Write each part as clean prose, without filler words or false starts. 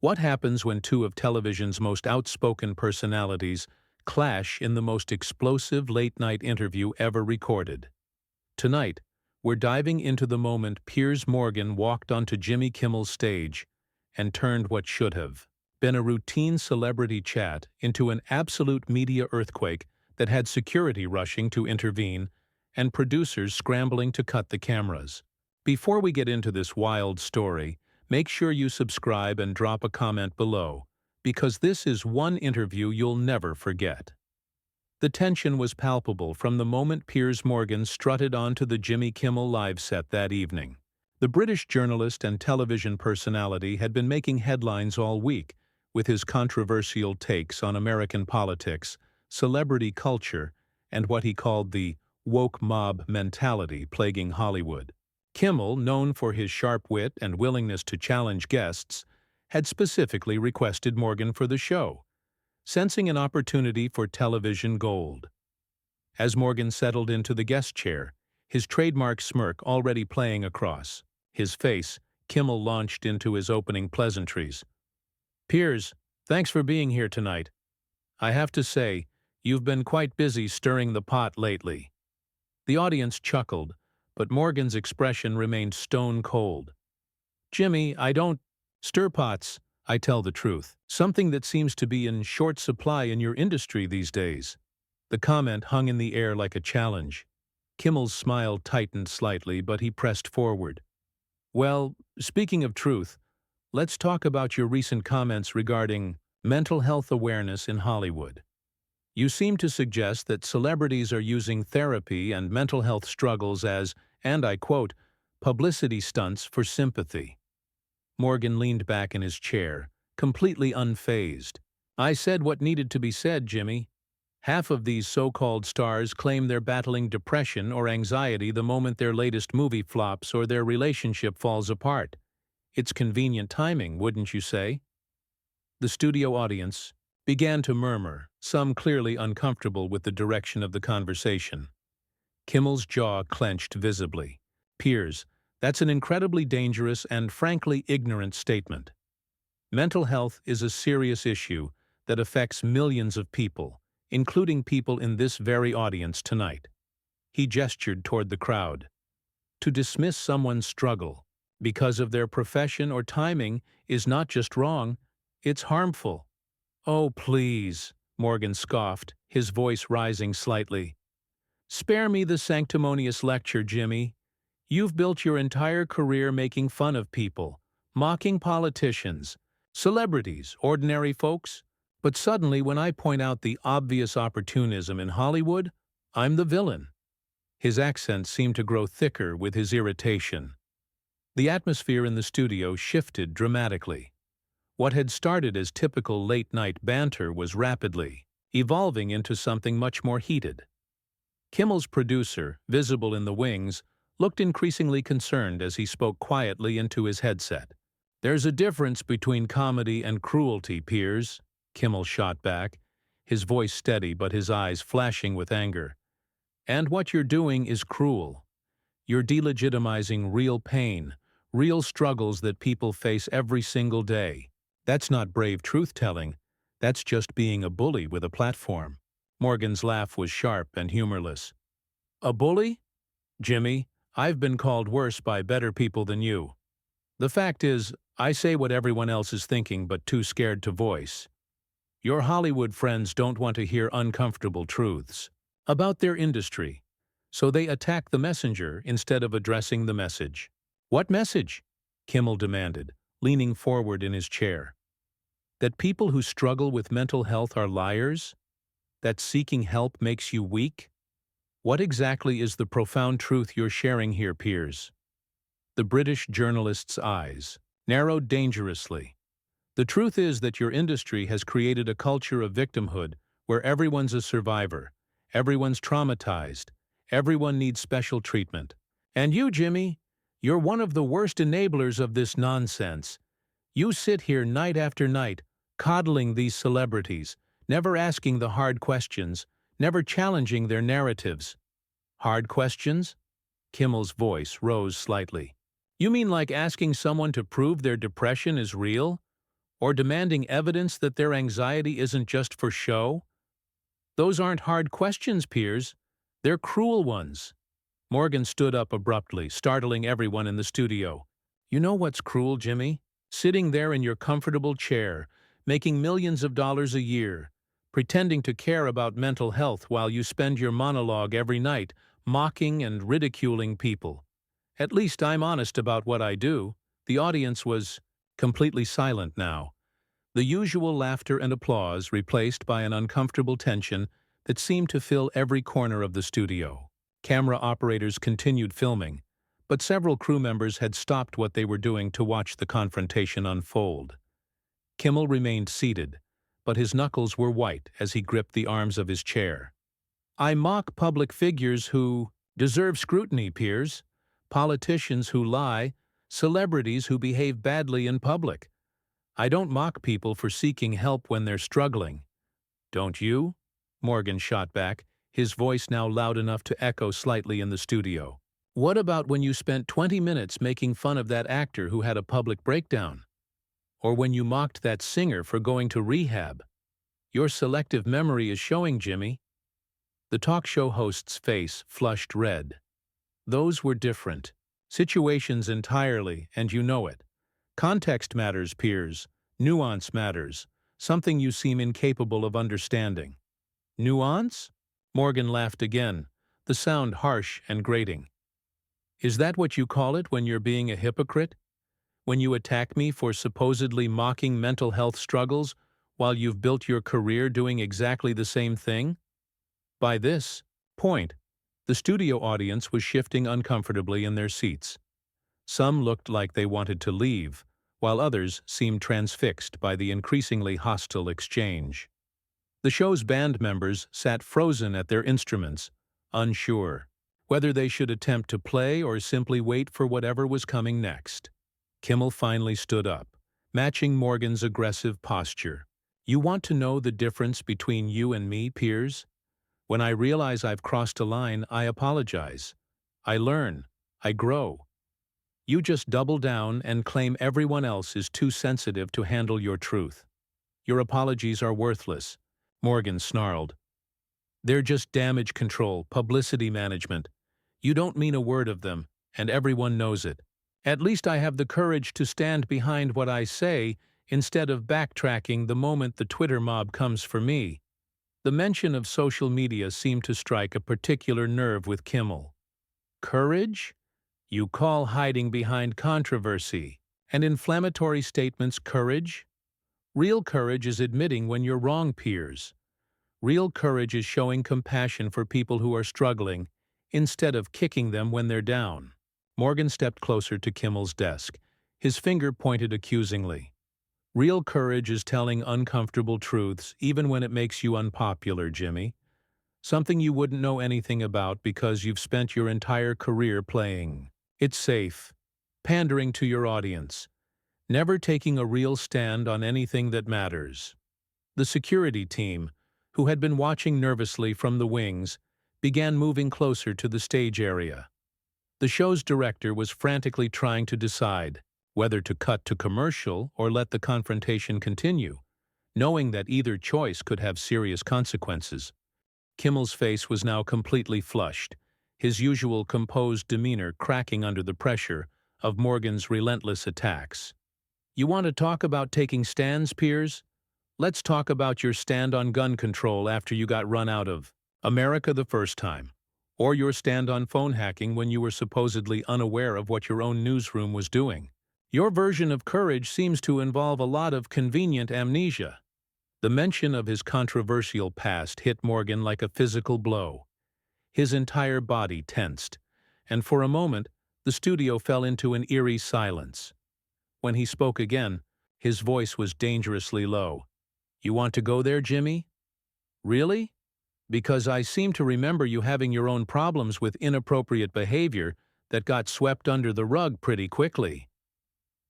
What happens when two of television's most outspoken personalities clash in the most explosive late-night interview ever recorded? Tonight, we're diving into the moment Piers Morgan walked onto Jimmy Kimmel's stage and turned what should have been a routine celebrity chat into an absolute media earthquake that had security rushing to intervene and producers scrambling to cut the cameras. Before we get into this wild story, make sure you subscribe and drop a comment below, because this is one interview you'll never forget. The tension was palpable from the moment Piers Morgan strutted onto the Jimmy Kimmel live set that evening. The British journalist and television personality had been making headlines all week with his controversial takes on American politics, celebrity culture, and what he called the woke mob mentality plaguing Hollywood. Kimmel, known for his sharp wit and willingness to challenge guests, had specifically requested Morgan for the show, sensing an opportunity for television gold. As Morgan settled into the guest chair, his trademark smirk already playing across his face, Kimmel launched into his opening pleasantries. "Piers, thanks for being here tonight. I have to say, you've been quite busy stirring the pot lately." The audience chuckled, but Morgan's expression remained stone cold. "Jimmy, I don't stir pots, I tell the truth. Something that seems to be in short supply in your industry these days." The comment hung in the air like a challenge. Kimmel's smile tightened slightly, but he pressed forward. "Well, speaking of truth, let's talk about your recent comments regarding mental health awareness in Hollywood. You seem to suggest that celebrities are using therapy and mental health struggles as, and I quote, publicity stunts for sympathy." Morgan leaned back in his chair, completely unfazed. "I said what needed to be said, Jimmy. Half of these so-called stars claim they're battling depression or anxiety the moment their latest movie flops or their relationship falls apart. It's convenient timing, wouldn't you say?" The studio audience began to murmur, some clearly uncomfortable with the direction of the conversation. Kimmel's jaw clenched visibly. "Piers, that's an incredibly dangerous and frankly ignorant statement. Mental health is a serious issue that affects millions of people, including people in this very audience tonight." He gestured toward the crowd. "To dismiss someone's struggle because of their profession or timing is not just wrong, it's harmful." "Oh, please," Morgan scoffed, his voice rising slightly. "Spare me the sanctimonious lecture, Jimmy. You've built your entire career making fun of people, mocking politicians, celebrities, ordinary folks. But suddenly, when I point out the obvious opportunism in Hollywood, I'm the villain." His accent seemed to grow thicker with his irritation. The atmosphere in the studio shifted dramatically. What had started as typical late-night banter was rapidly evolving into something much more heated. Kimmel's producer, visible in the wings, looked increasingly concerned as he spoke quietly into his headset. "There's a difference between comedy and cruelty, Piers," Kimmel shot back, his voice steady but his eyes flashing with anger. "And what you're doing is cruel. You're delegitimizing real pain, real struggles that people face every single day. That's not brave truth-telling, that's just being a bully with a platform." Morgan's laugh was sharp and humorless. "A bully? Jimmy, I've been called worse by better people than you. The fact is, I say what everyone else is thinking but too scared to voice. Your Hollywood friends don't want to hear uncomfortable truths about their industry, so they attack the messenger instead of addressing the message." "What message?" Kimmel demanded, leaning forward in his chair. "That people who struggle with mental health are liars? That seeking help makes you weak? What exactly is the profound truth you're sharing here, Piers?" The British journalist's eyes narrowed dangerously. "The truth is that your industry has created a culture of victimhood where everyone's a survivor, everyone's traumatized, everyone needs special treatment. And you, Jimmy, you're one of the worst enablers of this nonsense. You sit here night after night, coddling these celebrities, never asking the hard questions, never challenging their narratives." "Hard questions?" Kimmel's voice rose slightly. "You mean like asking someone to prove their depression is real? Or demanding evidence that their anxiety isn't just for show? Those aren't hard questions, Piers. They're cruel ones. Morgan stood up abruptly, startling everyone in the studio. You know what's cruel, Jimmy? Sitting there in your comfortable chair, making millions of dollars a year, pretending to care about mental health while you spend your monologue every night, mocking and ridiculing people. At least I'm honest about what I do. The audience was completely silent now. The usual laughter and applause replaced by an uncomfortable tension that seemed to fill every corner of the studio. Camera operators continued filming, but several crew members had stopped what they were doing to watch the confrontation unfold. Kimmel remained seated, but his knuckles were white as he gripped the arms of his chair. I mock public figures who deserve scrutiny, Piers. Politicians who lie, celebrities who behave badly in public. I don't mock people for seeking help when they're struggling. Don't you? Morgan shot back, his voice now loud enough to echo slightly in the studio. What about when you spent 20 minutes making fun of that actor who had a public breakdown? Or when you mocked that singer for going to rehab? Your selective memory is showing, Jimmy. The talk show host's face flushed red. Those were different situations entirely, and you know it. Context matters, Piers. Nuance matters. Something you seem incapable of understanding. Nuance? Morgan laughed again, the sound harsh and grating. Is that what you call it when you're being a hypocrite? When you attack me for supposedly mocking mental health struggles while you've built your career doing exactly the same thing? By this point, the studio audience was shifting uncomfortably in their seats. Some looked like they wanted to leave, while others seemed transfixed by the increasingly hostile exchange. The show's band members sat frozen at their instruments, unsure whether they should attempt to play or simply wait for whatever was coming next. Kimmel finally stood up, matching Morgan's aggressive posture. You want to know the difference between you and me, Piers? When I realize I've crossed a line, I apologize. I learn. I grow. You just double down and claim everyone else is too sensitive to handle your truth. Your apologies are worthless, Morgan snarled. They're just damage control, publicity management. You don't mean a word of them, and everyone knows it. At least I have the courage to stand behind what I say instead of backtracking the moment the Twitter mob comes for me. The mention of social media seemed to strike a particular nerve with Kimmel. Courage? You call hiding behind controversy and inflammatory statements courage? Real courage is admitting when you're wrong, Piers. Real courage is showing compassion for people who are struggling instead of kicking them when they're down. Morgan stepped closer to Kimmel's desk, his finger pointed accusingly. Real courage is telling uncomfortable truths even when it makes you unpopular, Jimmy. Something you wouldn't know anything about because you've spent your entire career playing it's safe, pandering to your audience, never taking a real stand on anything that matters. The security team, who had been watching nervously from the wings, began moving closer to the stage area. The show's director was frantically trying to decide whether to cut to commercial or let the confrontation continue, knowing that either choice could have serious consequences. Kimmel's face was now completely flushed, his usual composed demeanor cracking under the pressure of Morgan's relentless attacks. You want to talk about taking stands, Piers? Let's talk about your stand on gun control after you got run out of America the first time, or your stand on phone hacking when you were supposedly unaware of what your own newsroom was doing. Your version of courage seems to involve a lot of convenient amnesia. The mention of his controversial past hit Morgan like a physical blow. His entire body tensed, and for a moment, the studio fell into an eerie silence. When he spoke again, his voice was dangerously low. You want to go there, Jimmy? Really? Because I seem to remember you having your own problems with inappropriate behavior that got swept under the rug pretty quickly.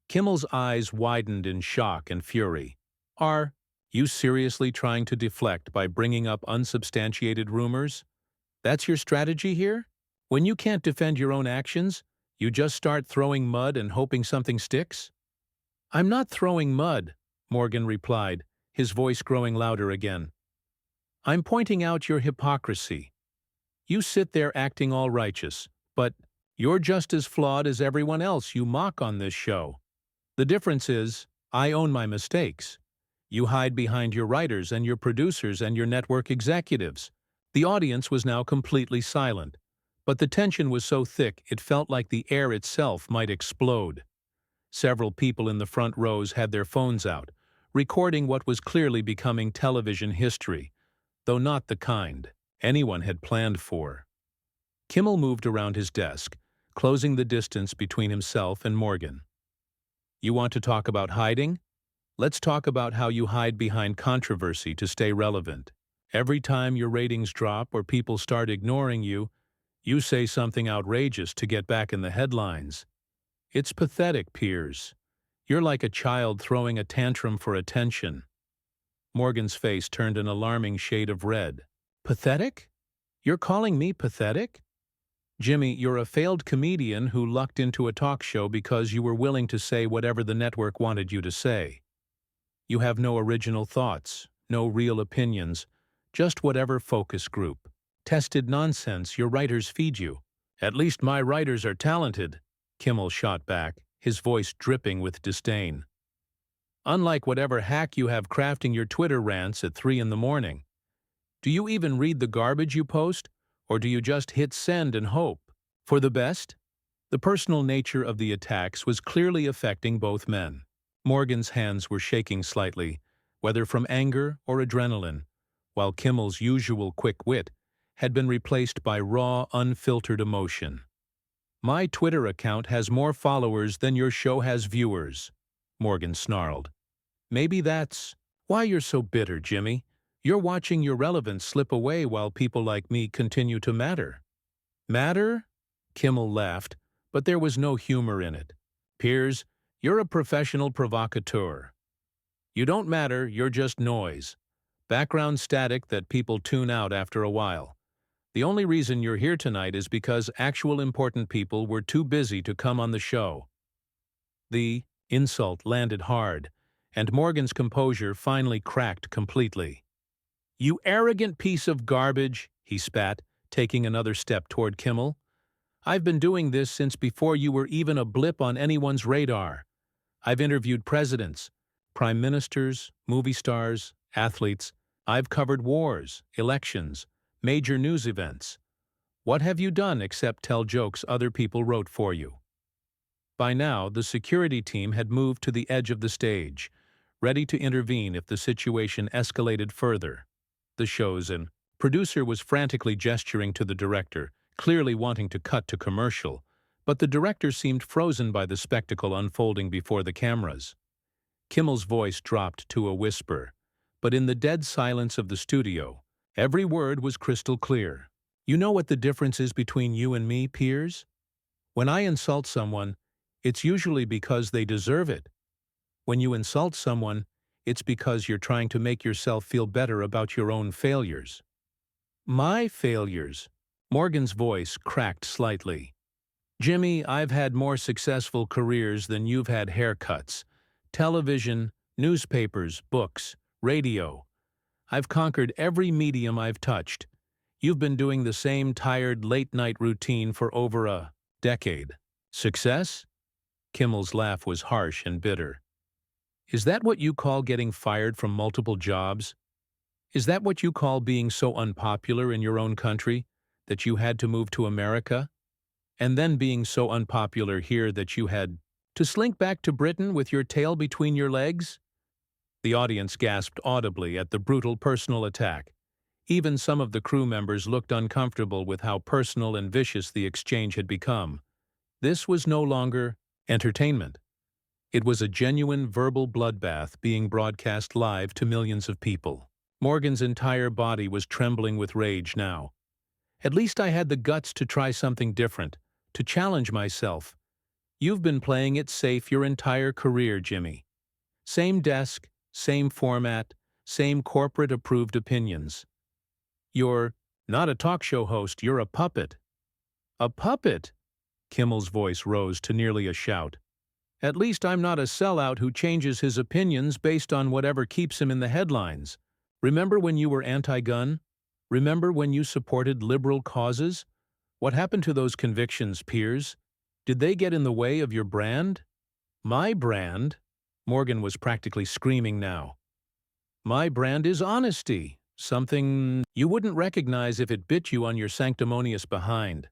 Kimmel's eyes widened in shock and fury. Are you seriously trying to deflect by bringing up unsubstantiated rumors? That's your strategy here? When you can't defend your own actions, you just start throwing mud and hoping something sticks? I'm not throwing mud, Morgan replied, his voice growing louder again. I'm pointing out your hypocrisy. You sit there acting all righteous, but you're just as flawed as everyone else you mock on this show. The difference is, I own my mistakes. You hide behind your writers and your producers and your network executives. The audience was now completely silent, but the tension was so thick it felt like the air itself might explode. Several people in the front rows had their phones out, recording what was clearly becoming television history, though not the kind anyone had planned for. Kimmel moved around his desk, closing the distance between himself and Morgan. You want to talk about hiding? Let's talk about how you hide behind controversy to stay relevant. Every time your ratings drop or people start ignoring you, you say something outrageous to get back in the headlines. It's pathetic, Piers. You're like a child throwing a tantrum for attention. Morgan's face turned an alarming shade of red. Pathetic? You're calling me pathetic? Jimmy, you're a failed comedian who lucked into a talk show because you were willing to say whatever the network wanted you to say. You have no original thoughts, no real opinions, just whatever focus group. Tested nonsense your writers feed you. At least my writers are talented, Kimmel shot back, his voice dripping with disdain. Unlike whatever hack you have crafting your Twitter rants at 3 in the morning. Do you even read the garbage you post, or do you just hit send and hope for the best? The personal nature of the attacks was clearly affecting both men. Morgan's hands were shaking slightly, whether from anger or adrenaline, while Kimmel's usual quick wit had been replaced by raw, unfiltered emotion. My Twitter account has more followers than your show has viewers, Morgan snarled. Maybe that's why you're so bitter, Jimmy. You're watching your relevance slip away while people like me continue to matter. Matter? Kimmel laughed, but there was no humor in it. Piers, you're a professional provocateur. You don't matter, you're just noise. Background static that people tune out after a while. The only reason you're here tonight is because actual important people were too busy to come on the show. The insult landed hard, and Morgan's composure finally cracked completely. You arrogant piece of garbage, he spat, taking another step toward Kimmel. I've been doing this since before you were even a blip on anyone's radar. I've interviewed presidents, prime ministers, movie stars, athletes. I've covered wars, elections, major news events. What have you done except tell jokes other people wrote for you? By now, the security team had moved to the edge of the stage, ready to intervene if the situation escalated further. The show's producer was frantically gesturing to the director, clearly wanting to cut to commercial, but the director seemed frozen by the spectacle unfolding before the cameras. Kimmel's voice dropped to a whisper, but in the dead silence of the studio, every word was crystal clear. You know what the difference is between you and me, Piers? When I insult someone, it's usually because they deserve it. When you insult someone, it's because you're trying to make yourself feel better about your own failures. My failures? Morgan's voice cracked slightly. Jimmy, I've had more successful careers than you've had haircuts. Television, newspapers, books, radio. I've conquered every medium I've touched. You've been doing the same tired late-night routine for over a decade. Success? Kimmel's laugh was harsh and bitter. Is that what you call getting fired from multiple jobs? Is that what you call being so unpopular in your own country that you had to move to America? And then being so unpopular here that you had to slink back to Britain with your tail between your legs? The audience gasped audibly at the brutal personal attack. Even some of the crew members looked uncomfortable with how personal and vicious the exchange had become. This was no longer entertainment. It was a genuine verbal bloodbath being broadcast live to millions of people. Morgan's entire body was trembling with rage now. At least I had the guts to try something different, to challenge myself. You've been playing it safe your entire career, Jimmy. Same desk, same format, same corporate-approved opinions. You're not a talk show host, you're a puppet. A puppet? Kimmel's voice rose to nearly a shout. At least I'm not a sellout who changes his opinions based on whatever keeps him in the headlines. Remember when you were anti-gun? Remember when you supported liberal causes? What happened to those convictions, Piers? Did they get in the way of your brand? My brand? Morgan was practically screaming now. My brand is honesty, something you wouldn't recognize if it bit you on your sanctimonious behind.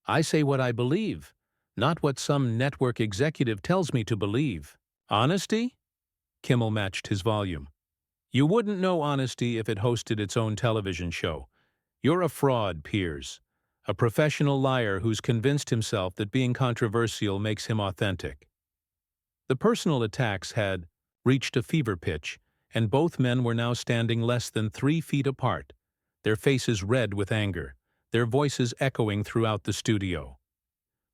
I say what I believe, not what some network executive tells me to believe. Honesty? Kimmel matched his volume. You wouldn't know honesty if it hosted its own television show. You're a fraud, Piers. A professional liar who's convinced himself that being controversial makes him authentic. The personal attacks had reached a fever pitch, and both men were now standing less than 3 feet apart, their faces red with anger, their voices echoing throughout the studio.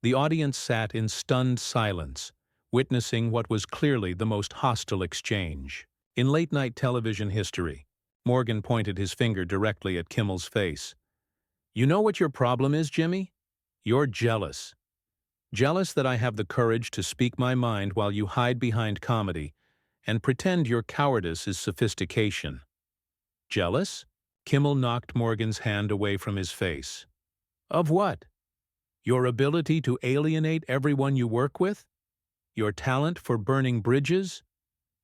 The audience sat in stunned silence, witnessing what was clearly the most hostile exchange. In late-night television history, Morgan pointed his finger directly at Kimmel's face. You know what your problem is, Jimmy? You're jealous. Jealous that I have the courage to speak my mind while you hide behind comedy and pretend your cowardice is sophistication. Jealous? Kimmel knocked Morgan's hand away from his face. Of what? Your ability to alienate everyone you work with? Your talent for burning bridges?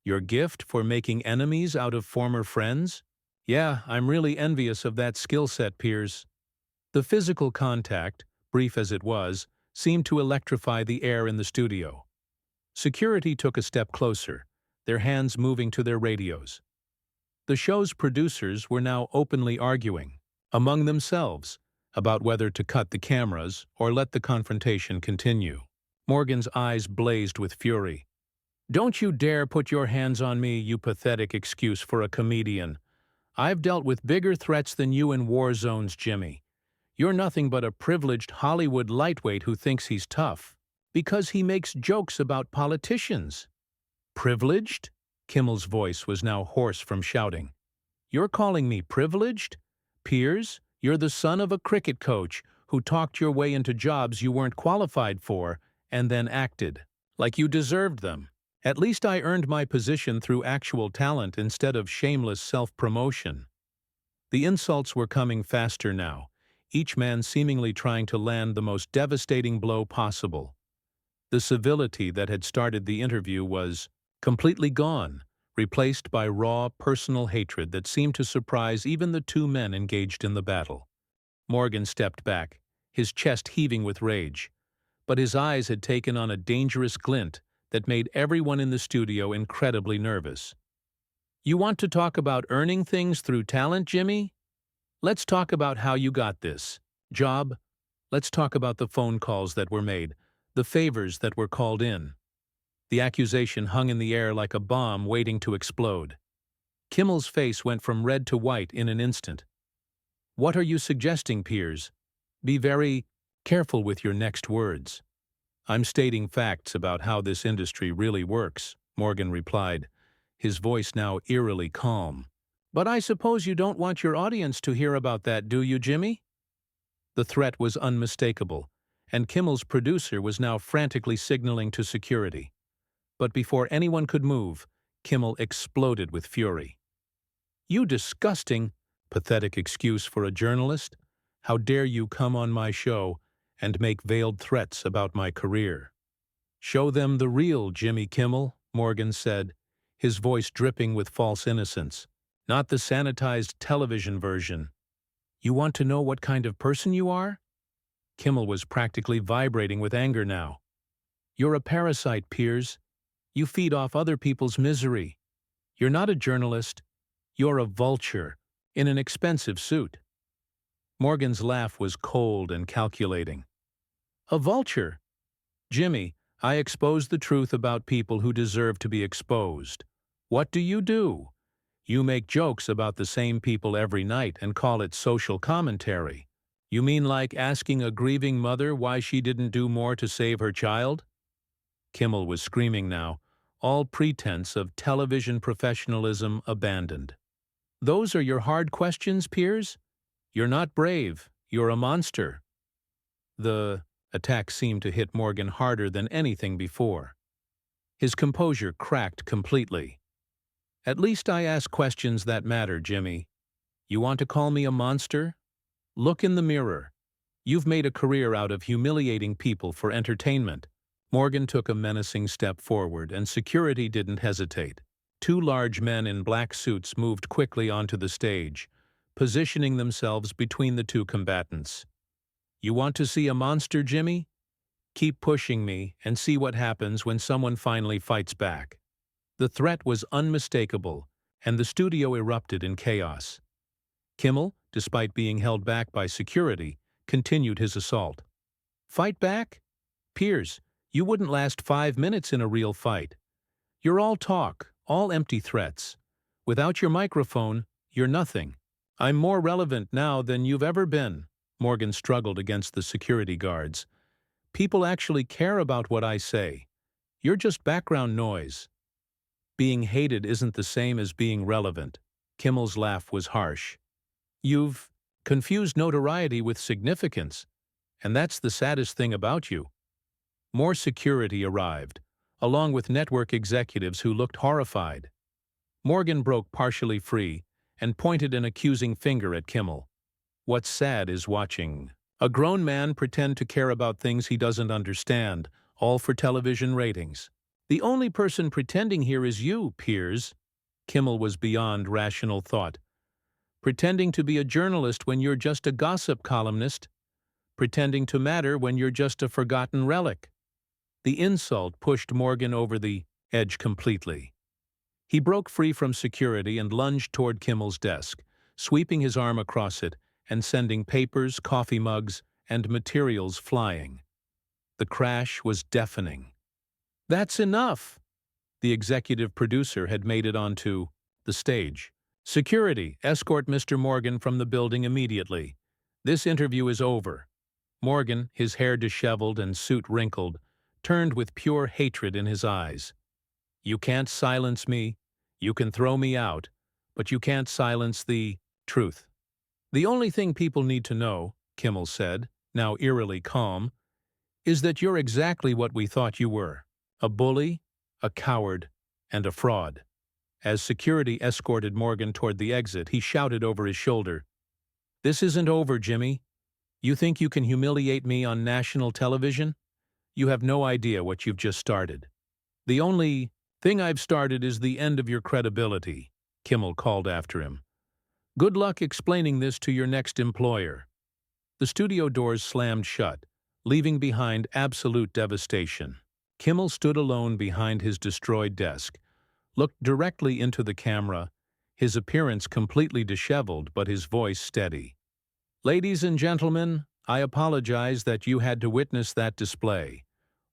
Your gift for making enemies out of former friends? Yeah, I'm really envious of that skill set, Piers. The physical contact, brief as it was, seemed to electrify the air in the studio. Security took a step closer, their hands moving to their radios. The show's producers were now openly arguing, among themselves, about whether to cut the cameras or let the confrontation continue. Morgan's eyes blazed with fury. Don't you dare put your hands on me, you pathetic excuse for a comedian. I've dealt with bigger threats than you in war zones, Jimmy. You're nothing but a privileged Hollywood lightweight who thinks he's tough, because he makes jokes about politicians. Privileged? Kimmel's voice was now hoarse from shouting. You're calling me privileged? Piers, you're the son of a cricket coach who talked your way into jobs you weren't qualified for and then acted like you deserved them. At least I earned my position through actual talent instead of shameless self-promotion. The insults were coming faster now, each man seemingly trying to land the most devastating blow possible. The civility that had started the interview was completely gone, replaced by raw, personal hatred that seemed to surprise even the two men engaged in the battle. Morgan stepped back, his chest heaving with rage, but his eyes had taken on a dangerous glint that made everyone in the studio incredibly nervous. You want to talk about earning things through talent, Jimmy? Let's talk about how you got this job. Let's talk about the phone calls that were made, the favors that were called in. The accusation hung in the air like a bomb waiting to explode. Kimmel's face went from red to white in an instant. What are you suggesting, Piers? Be very careful with your next words. I'm stating facts about how this industry really works, Morgan replied, his voice now eerily calm. But I suppose you don't want your audience to hear about that, do you, Jimmy? The threat was unmistakable, and Kimmel's producer was now frantically signaling to security. But before anyone could move, Kimmel exploded with fury. You disgusting, pathetic excuse for a journalist. How dare you come on my show and make veiled threats about my career? Show them the real Jimmy Kimmel, Morgan said, his voice dripping with false innocence, not the sanitized television version. You want to know what kind of person you are? Kimmel was practically vibrating with anger now. You're a parasite, Piers. You feed off other people's misery. You're not a journalist. You're a vulture in an expensive suit. Morgan's laugh was cold and calculating. A vulture? Jimmy, I expose the truth about people who deserve to be exposed. What do? You make jokes about the same people every night and call it social commentary. You mean like asking a grieving mother why she didn't do more to save her child? Kimmel was screaming now, all pretense of television professionalism abandoned. Those are your hard questions, Piers? You're not brave. You're a monster. The attack seemed to hit Morgan harder than anything before. His composure cracked completely. "At least I ask questions that matter, Jimmy. You want to call me a monster? Look in the mirror. You've made a career out of humiliating people for entertainment." Morgan took a menacing step forward, and security didn't hesitate. Two large men in black suits moved quickly onto the stage, positioning themselves between the two combatants. "You want to see a monster, Jimmy? Keep pushing me and see what happens when someone finally fights back." The threat was unmistakable, and the studio erupted in chaos. Kimmel, despite being held back by security, continued his assault. "Fight back? Piers, you wouldn't last 5 minutes in a real fight. You're all talk, all empty threats. Without your microphone, you're nothing. I'm more relevant now than you've ever been." Morgan struggled against the security guards. "People actually care about what I say. You're just background noise." "Being hated isn't the same as being relevant." Kimmel's laugh was harsh. "You've confused notoriety with significance, and that's the saddest thing about you." More security arrived, along with network executives who looked horrified. Morgan broke partially free and pointed an accusing finger at Kimmel. "What's sad is watching a grown man pretend to care about things he doesn't understand, all for television ratings. The only person pretending here is you, Piers." Kimmel was beyond rational thought. "Pretending to be a journalist when you're just a gossip columnist. Pretending to matter when you're just a forgotten relic." The insult pushed Morgan over the edge completely. He broke free from security and lunged toward Kimmel's desk, sweeping his arm across it and sending papers, coffee mugs, and materials flying. The crash was deafening. "That's enough!" The executive producer had made it onto the stage. "Security, escort Mr. Morgan from the building immediately. This interview is over." Morgan, his hair disheveled and suit wrinkled, turned with pure hatred in his eyes. "You can't silence me. You can throw me out, but you can't silence the truth." "The only thing people need to know," Kimmel said, now eerily calm, "is that you're exactly what we thought you were. A bully, a coward, and a fraud." As security escorted Morgan toward the exit, he shouted over his shoulder, "This isn't over, Jimmy. You think you can humiliate me on national television? You have no idea what you've just started." "The only thing I've started is the end of your credibility," Kimmel called after him. "Good luck explaining this to your next employer." The studio doors slammed shut, leaving behind absolute devastation. Kimmel stood alone behind his destroyed desk, looked directly into the camera, his appearance completely disheveled but his voice steady. "Ladies and gentlemen, I apologize that you had to witness that display.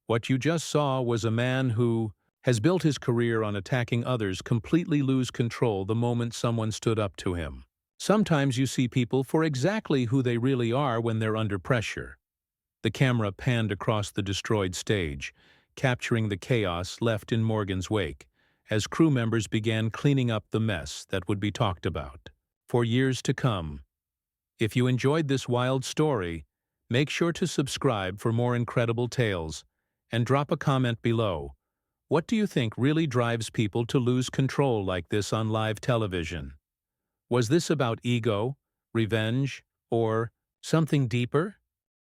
What you just saw was a man who has built his career on attacking others completely lose control the moment someone stood up to him. Sometimes you see people for exactly who they really are when they're under pressure." The camera panned across the destroyed stage, capturing the chaos left in Morgan's wake, as crew members began cleaning up the mess that would be talked about for years to come. If you enjoyed this wild story, make sure to subscribe for more incredible tales, and drop a comment below. What do you think really drives people to lose control like this on live television? Was this about ego, revenge, or something deeper?